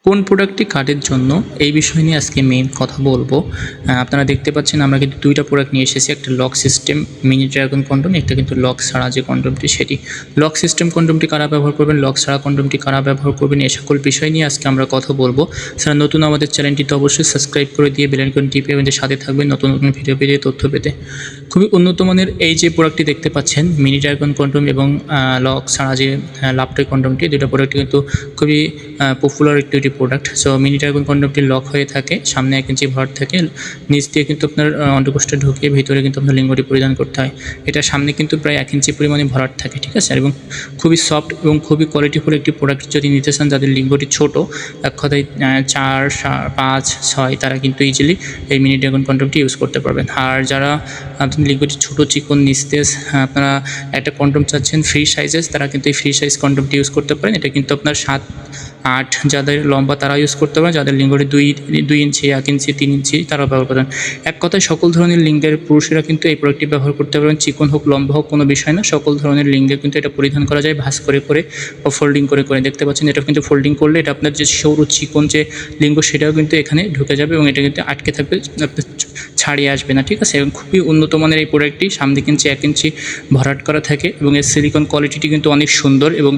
কোন প্রোডাক্টটি কাটের জন্য এই বিষয় নিয়ে আজকে মেইন কথা বলবো। আপনারা দেখতে পাচ্ছেন আমরা কিন্তু দুইটা প্রোডাক্ট নিয়ে এসেছি, একটা lock system mini dragon condom, একটা কিন্তু লক ছাড়া যে কন্ডমটি সেটি। লক সিস্টেম কন্ডমটি কারা ব্যবহার করবেন, লক ছাড়া কন্ডমটি কারা ব্যবহার করবেন, এই সকল বিষয় নিয়ে আজকে আমরা কথা বলবো। যারা নতুন আমাদের চ্যানেলটিতে অবশ্যই সাবস্ক্রাইব করে দিয়ে বেল আইকন টিপে আমাদের সাথে থাকবেন নতুন নতুন ভিডিও পেয়ে তথ্য পেতে। খুবই উন্নত মানের এই যে প্রোডাক্টটি দেখতে পাচ্ছেন মিনি ড্রাগন কন্ডম এবং লক ছাড়া যে লাপটয় কন্ডমটি, দুটো প্রোডাক্টটি কিন্তু খুবই পপুলার একটি প্রোডাক্ট। সো মিনি ড্রাগন কন্ডমটি লক হয়ে থাকে, সামনে 1 ইঞ্চি ভর থাকে, নিচ দিয়ে কিন্তু আপনার অন্ডকোষ্ঠে ঢুকিয়ে ভিতরে কিন্তু আপনার লিঙ্গটি পরিধান করতে হয়। এটা সামনে কিন্তু প্রায় 1 ইঞ্চি পরিমাণে ভরাট থাকে, ঠিক আছে, এবং খুবই সফট এবং খুবই কোয়ালিটিফুল একটি প্রোডাক্ট। যদি নিতে চান যাদের লিঙ্গটি ছোট, এক কথায় 4, 5, 6, তারা কিন্তু ইজিলি এই মিনি ড্রাগন কন্ডমটি ইউজ করতে পারবেন। আর যারা আপনার লিঙ্গটি ছোটো, চিকন, নিস্তেজ, আপনারা একটা কন্ডম চাচ্ছেন ফ্রি সাইজেস, তারা কিন্তু এই ফ্রি সাইজ কন্ডমটি ইউজ করতে পারেন। এটা কিন্তু আপনার 7, 8 যাদের লম্বা তারা ইউজ করতে পারেন, যাদের লিঙ্গটি 2 ইঞ্চি, 1 ইঞ্চি, 3 ইঞ্চি তারা ব্যবহার করেন। এক কথায় সকল ধরনের লিঙ্গের পুরুষেরা কিন্তু এই প্রোডাক্টটি ব্যবহার করতে পারেন, চিকন হোক লম্বা হোক কোনো বিষয় না, সকল ধরনের লিঙ্গে কিন্তু এটা পরিধান করা যায় ভাঁজ করে করে বা ফোল্ডিং করে করে। দেখতে পাচ্ছেন এটা কিন্তু ফোল্ডিং করলে এটা আপনার যে সরু চিকন যে লিঙ্গ সেটাও কিন্তু এখানে ঢুকে যাবে এবং এটা কিন্তু আটকে থাকবে, আপনার ছাড়িয়ে আসবে না, ঠিক আছে। এবং খুবই উন্নত মানের এই প্রোডাক্টটি, সামনে কিন্তু 1 ইঞ্চি ভরাট করা থাকে এবং এর সিলিকন কোয়ালিটিটি কিন্তু অনেক সুন্দর এবং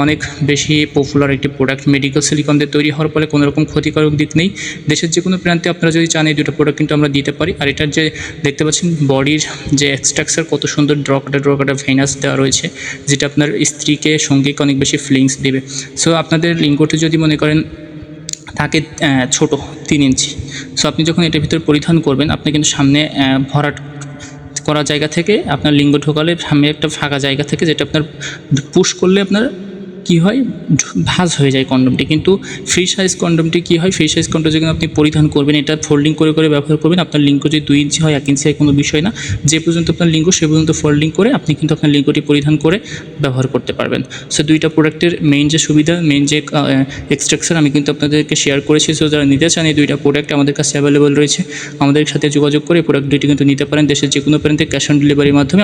অনেক বেশি পপুলার একটি প্রোডাক্ট। মেডিকেল সিলিকন দিয়ে তৈরি হওয়ার ফলে কোনো রকম ক্ষতিকারক দিক নেই। দেশের যে কোনো প্রান্তে আপনারা যদি চান এই দুটো প্রোডাক্ট কিন্তু আমরা দিতে পারি। আর এটার যে দেখতে পাচ্ছেন বডির যে স্ট্রাকচার কত সুন্দর, ড্র কাটা ভেনাস দেওয়া রয়েছে, যেটা আপনার স্ত্রীকে সঙ্গীকে অনেক বেশি ফিলিংস দেবে। সো আপনাদের লিঙ্গটি যদি মনে করেন থাকে ছোটো 3 ইঞ্চি, সো আপনি যখন এটার ভিতরে পরিধান করবেন আপনি কিন্তু সামনে ভরাট করা জায়গা থেকে আপনার লিঙ্গ ঢোকালে সামনে একটা ফাঁকা জায়গা থেকে, যেটা আপনার পুশ করলে আপনার কী হয়, ভাঁজ হয়ে যায় কন্ডমটি। কিন্তু ফ্রি সাইজ কন্ডমটি কী হয়, ফ্রি সাইজ কন্ডম যখন আপনি পরিধান করবেন এটা ফোল্ডিং করে করে ব্যবহার করবেন। আপনার লিঙ্গ যদি 2 ইঞ্চি হয়, 1 ইঞ্চি হয়, কোনো বিষয় না, যে পর্যন্ত আপনার লিঙ্গ সে পর্যন্ত ফোল্ডিং করে আপনি কিন্তু আপনার লিঙ্গটি পরিধান করে ব্যবহার করতে পারবেন। সো দুইটা প্রোডাক্টের মেইন যে সুবিধা, মেইন যে এক্সট্রাকচার আমি কিন্তু আপনাদেরকে শেয়ার করেছি। সো যারা নিতে চান এই দুইটা প্রোডাক্ট আমাদের কাছে অ্যাভেলেবল রয়েছে, আমাদের সাথে যোগাযোগ করে প্রোডাক্ট দুইটি কিন্তু নিতে পারেন দেশের যে কোনো প্রান্তে ক্যাশ অন ডেলিভারির মাধ্যমে।